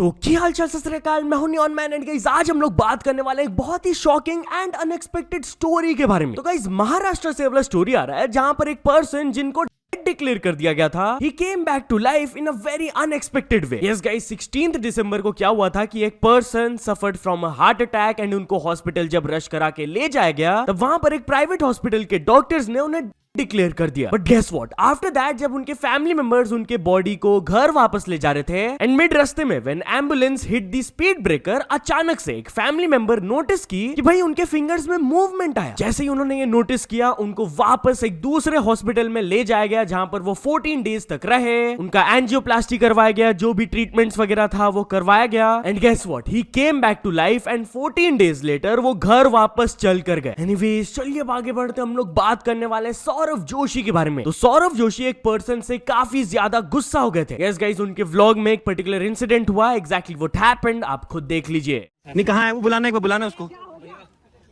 तो क्या हाल चाल सत श्री अकाल, मैं हूं नियॉन मैन एंड गाइस आज हम लोग बात करने वाले हैं एक बहुत ही शॉकिंग एंड अनएक्सपेक्टेड स्टोरी के बारे में। तो गाइस महाराष्ट्र से वाला स्टोरी आ रहा है जहां पर एक पर्सन जिनको डिक्लेयर कर दिया गया था, he came back to life in a very unexpected way. Yes guys, 16th दिसंबर को क्या हुआ था कि एक person suffered from a heart attack and उनको हॉस्पिटल जब रश करा के ले जाया गया तब वहां पर एक प्राइवेट हॉस्पिटल के डॉक्टर्स ने उन्हें डिक्लेयर कर दिया। But guess what, after that जब उनके फैमिली मेंबर्स उनके बॉडी को घर वापस ले जा रहे थे एंड मिड रास्ते में when ambulance hit the speed breaker, अचानक से एक फैमिली मेंबर नोटिस की कि भाई उनके फिंगर्स में मूवमेंट आया। जैसे ही उन्होंने ये नोटिस किया उनको वापस एक दूसरे हॉस्पिटल में ले जाया गया जहां पर वो 14 डेज तक रहे। उनका एंजियोप्लास्टी करवाया गया, जो भी ट्रीटमेंट्स वगैरह था वो करवाया गया and guess what, he came back to life and 14 days later वो घर वापस चल कर गए। एनीवेज चलिए अब आगे बढ़ते हम लोग बात करने वाले सौरव जोशी के बारे में। तो सौरव जोशी एक पर्सन से काफी ज्यादा गुस्सा हो गए थे। यस गाइस, उनके व्लॉग में एक पर्टिकुलर इंसिडेंट हुआ, एग्जैक्टली व्हाट हैपेंड आप खुद देख लीजिए। नहीं कहाँ है वो, बुलाना एक बार, बुलाना उसको।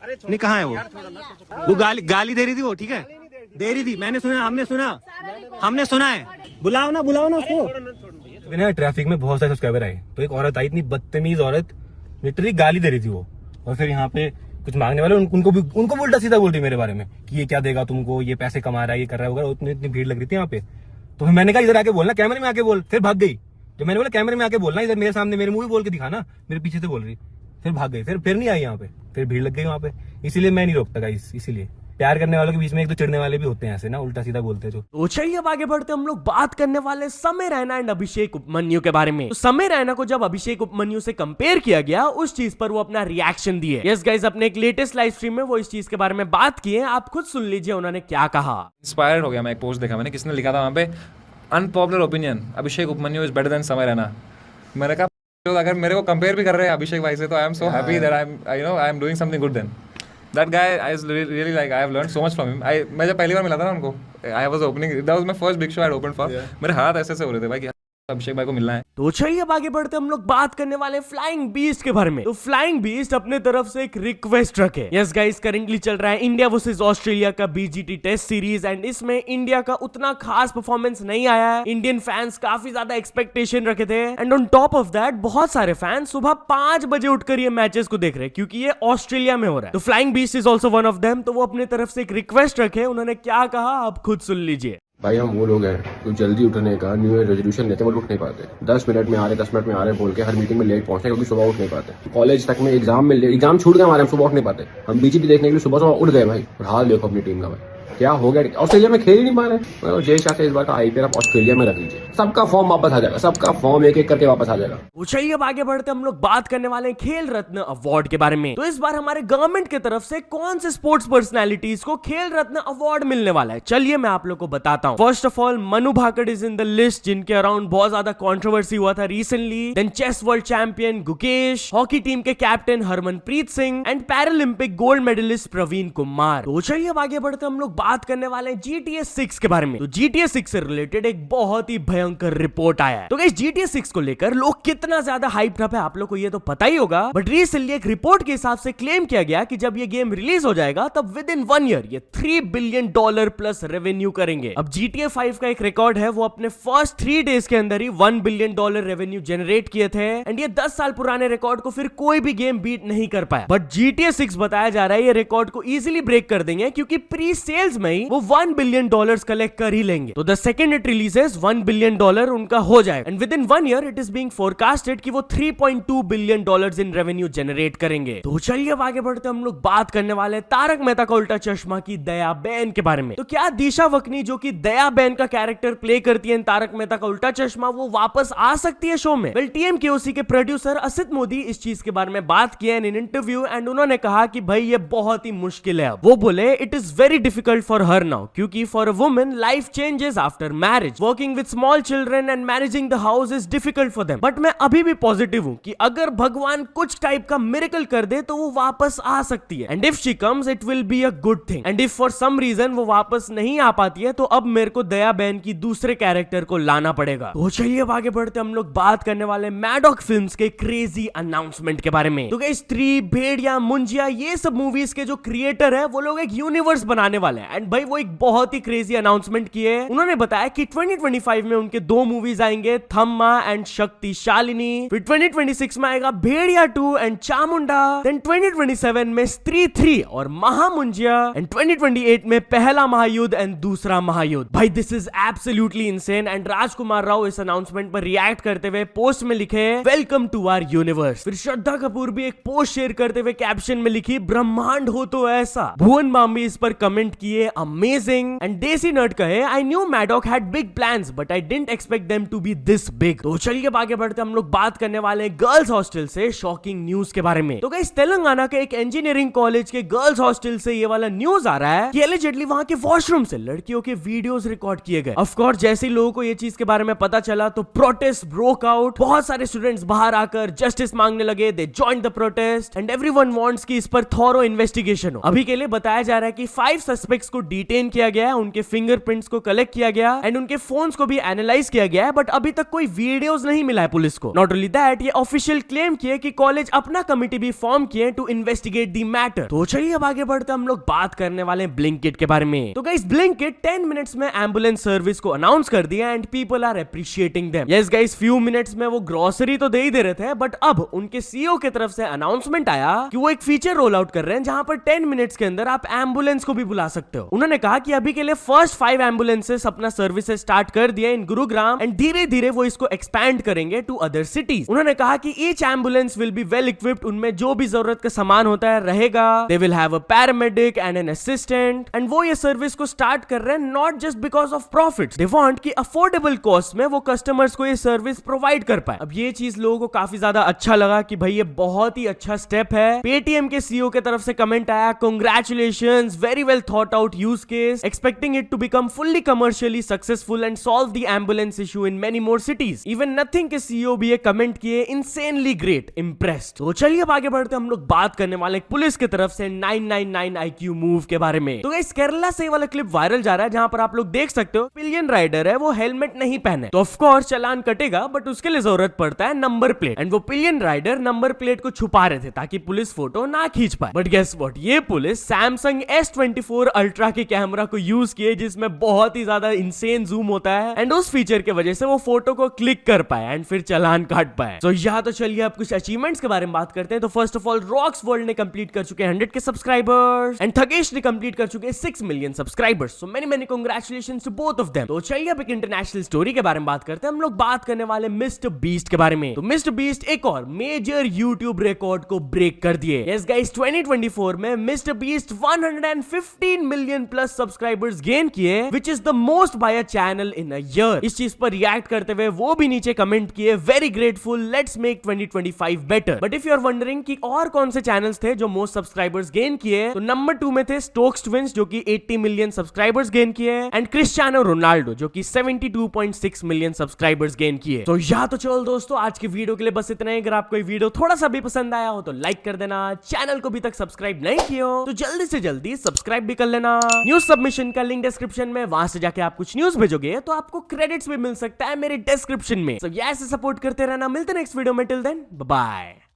नहीं कहाँ है वो गाली दे रही थी वो, ठीक है दे रही थी, मैंने सुना, हमने सुना है। बुलाओ ना उसको। बिना ट्रैफिक में बहुत सारे सब्सक्राइबर आए तो एक औरत आई, इतनी बदतमीज औरत, लिटरली गाली दे रही थी वो। और फिर यहाँ पे कुछ मांगने वाले उनको भी उल्टा सीधा बोल रही मेरे बारे में कि ये क्या देगा तुमको, ये पैसे कमा रहा है, ये कर रहा है वगैरह। इतनी भीड़ लग रही थी यहाँ पे। तो फिर मैंने कहा इधर आके बोलना, कैमरे में आके बोल। फिर भाग गई। जब मैंने बोला कैमरे में आके बोलना, इधर मेरे सामने मेरे मुंह भी बोल के दिखाना, मेरे पीछे से बोल रही, फिर भाग गई। फिर नहीं आई यहाँ पे, फिर भीड़ लग गई वहाँ पे। इसीलिए मैं नहीं रोकता गाइस। इसीलिए प्यार करने वालों के बीच में एक तो चिढ़ने वाले भी होते हैं ऐसे ना, उल्टा सीधा बोलते हैं जो। तो चलिए अब आगे बढ़ते हम लोग बात करने वाले समय रैना एंड अभिषेक उपमन्यु के बारे में। तो समय रैना को जब अभिषेक उपमन्यु से कंपेयर किया गया उस चीज पर वो अपना रिएक्शन दिए। यस गाइस, अपने एक लेटेस्ट लाइव स्ट्रीम में वो इस चीज के बारे में बात किए, आप खुद सुन लीजिए उन्होंने क्या कहा। इंस्पायर्ड हो गया मैं, एक पोस्ट देखा मैंने, किसने लिखा था वहाँ पे, unpopular opinion, Abhishek Upmanyu is better than Samay Raina. मैंने कहा अगर मेरे को कंपेयर भी कर रहे हैं अभिषेक भाई से तो I am so happy that I am doing something good then. That guy, I really like. I have learned so much from him. मैं जब पहली बार मिला था ना उनको, I was opening. That was my first big show I had opened for. मेरे हाथ ऐसे हो रहे थे भाई कि अभिषेक भाई को मिलना है। तो चलिए अब आगे बढ़ते हम लोग बात करने वाले फ्लाइंग बीस्ट के बारे में। तो फ्लाइंग बीस्ट अपने तरफ से एक रिक्वेस्ट रखे। यस गाइस, करेंटली चल रहा है इंडिया वर्सेस ऑस्ट्रेलिया का बीजीटी टेस्ट सीरीज एंड इसमें इंडिया का उतना खास परफॉर्मेंस नहीं आया है। इंडियन फैंस काफी ज्यादा एक्सपेक्टेशन रखे थे and on top of that बहुत सारे फैंस सुबह 5 बजे उठकर ये मैचेस को देख रहे हैं क्योंकि ये ऑस्ट्रेलिया में हो रहा है। तो flying beast is also one of them. तो वो अपने तरफ से एक रिक्वेस्ट रखे, उन्होंने क्या कहा आप खुद सुन लीजिए। भाई हम वो लोग हैं तो जल्दी उठने का न्यू ईयर रेजोल्यूशन लेते हैं, वो उठ नहीं पाते। 10 मिनट में आ रहे बोल के हर मीटिंग में लेट पहुंचते हैं क्योंकि सुबह उठ नहीं पाते। कॉलेज तक में एग्जाम छूट गए हमारे, हम सुबह उठ नहीं पाते। हम बीजीटी देखने के लिए सुबह उठ गए भाई। और हाल देखो अपनी टीम का भाई, क्या हो गया, ऑस्ट्रेलिया में खेल ही नहीं पा रहे। जय शाह से इस बार का आईपीएल आप ऑस्ट्रेलिया में रख लीजिए, सबका फॉर्म वापस आ जाएगा, सबका फॉर्म एक करके वापस आ जाएगा। चलिए अब आगे बढ़ते हम लोग बात करने वाले हैं खेल रत्न अवार्ड के बारे में। तो इस बार हमारे गवर्नमेंट की तरफ से कौन से स्पोर्ट्स पर्सनालिटीज को खेल रत्न अवार्ड मिलने वाला है, चलिए मैं आप लोग को बताता हूँ। First of all Manu Bhaker is in the list, जिनके अराउंड बहुत ज्यादा कंट्रोवर्सी हुआ था recently. Then chess world champion Gukesh, hockey team के captain Harmanpreet Singh and paralympic gold medallist Praveen Kumar. तो चलिए अब आगे बढ़ते हम लोग बात करने वाले हैं GTA 6 के बारे में। तो GTA 6 से रिलेटेड एक बहुत ही भयंकर रिपोर्ट आया है। तो गाइस GTA 6 को लेकर लोग कितना ज्यादा हाइप अप है आप लोग को ये तो पता ही होगा, बट रिसेंटली एक रिपोर्ट के हिसाब से क्लेम किया गया कि जब ये गेम रिलीज हो जाएगा तब विद इन 1 ईयर ये $3 बिलियन प्लस रेवेन्यू करेंगे। अब GTA 5 का एक रिकॉर्ड है, वो अपने फर्स्ट 3 डेज के अंदर ही $1 बिलियन रेवेन्यू जनरेट किए थे एंड ये 10 साल पुराने रिकॉर्ड को फिर कोई भी गेम बीट नहीं कर पाया। बट GTA 6 बताया जा रहा है ये रिकॉर्ड को इजिली ब्रेक कर देंगे क्योंकि प्री सेल्स में ही वो $1 बिलियन कलेक्ट कर ही लेंगे। तो the second it releases $1 billion उनका हो जाएगा and with in 1 year it is being forecasted कि वो $3.2 बिलियन इन रेवेन्यू जनरेट करेंगे। तो चलिए अब आगे बढ़ते हम लोग बात करने वाले तारक मेहता का उल्टा चश्मा की दया बेन के बारे में। तो क्या दिशा वकनी जो कि दया बेन का कैरेक्टर प्ले करती है तारक मेहता का उल्टा चश्मा, वो वापस आ सकती है शो में? वेल TMKOC के प्रोड्यूसर असित मोदी इस चीज के बारे में बात किया इन इंटरव्यू एंड उन्होंने कहा कि भाई ये बहुत ही मुश्किल है। वो बोले it is very difficult for her now क्योंकि for a woman, life changes after marriage. Working with small children and managing the house is difficult for them. But मैं अभी भी पॉजिटिव हूँ कि अगर भगवान कुछ टाइप का मिरेकल कर दे तो वो वापस आ सकती है and if she comes it will be a good thing. And if for some reason वो वापस नहीं आ पाती है तो अब मेरे को दया बहन की दूसरे कैरेक्टर को लाना पड़ेगा। तो चलिए अब आगे बढ़ते हम लोग बात करने वाले मैडॉक फिल्म्स के क्रेजी अनाउंसमेंट के बारे में। तो गाइस स्त्री, भेड़िया, मुंजिया ये सब मूवीज के जो क्रिएटर है वो लोग एक यूनिवर्स बनाने वाले हैं एंड भाई वो एक बहुत ही क्रेजी अनाउंसमेंट किए। उन्होंने बताया कि 2025 में उनके 2 मूवीज आएंगे, थम्मा एंड शक्तिशालिनी। फिर 2026 में आएगा भेड़िया 2 एंड चामुंडा। देन 2027 में स्त्री 3 और महामुंजिया। एंड 2028 में पहला महायुद्ध एंड दूसरा महायुद्ध। भाई this is absolutely insane. And Rajkummar Rao इस अनाउंसमेंट पर रिएक्ट करते हुए पोस्ट में लिखे वेलकम टू आवर यूनिवर्स। फिर श्रद्धा कपूर भी एक पोस्ट शेयर करते हुए कैप्शन में लिखी ब्रह्मांड हो तो ऐसा। भुवन बाम भी इस पर कमेंट किए अमेजिंग। एंड देसी नर्ड कहे I knew Maddock had big plans but I didn't expect them to be this big. तो चलिए आगे बढ़ते हम लोग बात करने वाले हैं गर्ल्स हॉस्टल से शॉकिंग न्यूज के बारे में। तो गाइस तेलंगाना के एक इंजीनियरिंग कॉलेज के गर्ल्स हॉस्टल से ये वाला न्यूज आ रहा है कि एलिजिडली वहां के वॉशरूम से लड़कियों के वीडियोस रिकॉर्ड किए गए। ऑफ कोर्स जैसे ही लोगों को ये चीज के बारे में पता चला तो प्रोटेस्ट ब्रोक आउट। बहुत सारे स्टूडेंट्स बाहर आकर जस्टिस मांगने लगे। They joined the protest and everyone wants कि इस पर थॉरो इन्वेस्टिगेशन हो। अभी के लिए बताया जा रहा है कि 5 सस्पेक्ट्स को डिटेन किया गया है, उनके फिंगरप्रिंट्स को कलेक्ट किया गया एंड उनके फोन्स को भी एनालाइज किया गया है, बट अभी तक कोई वीडियोस नहीं मिला है पुलिस को। नॉट ओनली दैट, ये ऑफिशियल क्लेम किए कि कॉलेज अपना कमिटी भी फॉर्म किए टू इन्वेस्टिगेट द मैटर। तो चलिए अब आगे बढ़ते हम लोग बात करने वाले हैं ब्लिंकिट के बारे में। तो गाइस ब्लिंकिट 10 मिनट्स में एम्बुलेंस सर्विस को अनाउंस कर दिया and people are appreciating them. Yes guys few minutes में वो ग्रोसरी तो दे ही दे रहे थे, बट अब उनके सीईओ की तरफ से अनाउंसमेंट आया कि वो एक फीचर रोल आउट कर रहे हैं जहां पर 10 मिनट्स के अंदर आप एम्बुलेंस को भी बुला सकते हो। उन्होंने कहा कि अभी के लिए फर्स्ट 5 एम्बुलेंसेस अपना सर्विसेज स्टार्ट कर दिया इन गुरुग्राम एंड धीरे धीरे वो इसको एक्सपैंड करेंगे टू अदर सिटीज। उन्होंने कहा कि each ambulance will be well equipped, उनमें जो भी जरूरत का सामान होता है रहेगा। They will have a paramedic and an assistant and वो ये सर्विस को स्टार्ट कर रहे हैं not just because of profits. They want कि अफोर्डेबल कॉस्ट में वो कस्टमर्स को ये सर्विस प्रोवाइड कर पाए। अब ये चीज लोगों को काफी ज्यादा अच्छा लगा कि भाई ये बहुत ही अच्छा स्टेप है। पेटीएम के सीईओ की तरफ से कमेंट आया congratulations, very well thought out use case, expecting it to become fully commercially successful and solve the ambulance issue in many more cities. Even Nothing के सीईओ भी ये कमेंट किए इंसेनली ग्रेट, इम्प्रेस्ड। तो चलिए अब आगे बढ़ते हम लोग बात करने वाले पुलिस की तरफ से 999 IQ मूव के बारे में। तो गाइस केरला से वाला क्लिप वायरल जा रहा है जहां पर आप लोग देख सकते हो पिलियन राइडर है वो हेलमेट नहीं पहने, तो ऑफ कोर्स चालान कटेगा, बट उसके लिए जरूरत पड़ता है नंबर प्लेट एंड वो पिलियन राइडर नंबर प्लेट को छुपा रहे थे ताकि पुलिस फोटो ना खींच पाए। बट गेस व्हाट, ये पुलिस सैमसंग S24 अल्ट्रा के कैमरा को यूज किए जिसमें बहुत ही ज्यादा इंसेन जूम होता है एंड उस फीचर की वजह से वो फोटो को क्लिक कर पाए एंड फिर चालान काट पाए। तो यहाँ तो चलिए अब कुछ अचीवमेंट्स के बारे में बात करते हैं। तो first of all rocks world ने कंप्लीट कर चुके हैं 100 के सब्सक्राइबर्स एंड थगेश ने कंप्लीट कर चुके हैं 6 million subscribers. So many congratulations to both of them. तो चलिए अब एक इंटरनेशनल स्टोरी के बारे में बात करते हैं। हम लोग बात करने वाले मिस्टर बीस्ट के बारे में। तो मिस्टर बीस्ट एक और मेजर यूट्यूब रिकॉर्ड को ब्रेक कर दिए। यस गाइस 2024 में Mister Beast 115 million plus subscribers gain किए which is the most by a channel in a year. इस चीज पर रिएक्ट करते हुए वो भी नीचे कमेंट किए very grateful, let's make 2025 better. But if you are wondering कि और कौन से चैनल्स थे जो मोस्ट सब्सक्राइबर्स गेन किए, तो नंबर 2 में थे स्टोक्स ट्विंस जो कि 80 मिलियन सब्सक्राइबर्स गेन किए एंड क्रिस्टियानो रोनाल्डो जो कि 72.6 मिलियन सब्सक्राइबर्स गेन किए। तो या तो चलो दोस्तों आज की वीडियो के लिए बस इतना ही। अगर आपको ये वीडियो थोड़ा सा भी पसंद आया हो तो लाइक कर देना, चैनल को अभी तक सब्सक्राइब नहीं किया हो तो जल्दी से जल्दी सब्सक्राइब भी कर लेना। न्यूज सबमिशन का लिंक डिस्क्रिप्शन में, वहां से जाके आप कुछ न्यूज भेजोगे तो आपको क्रेडिट्स भी मिल सकता है मेरे डिस्क्रिप्शन में। सो ऐसे सपोर्ट करते रहना। मिलते नेक्स्ट वीडियो में, टिल देन बाय बाय।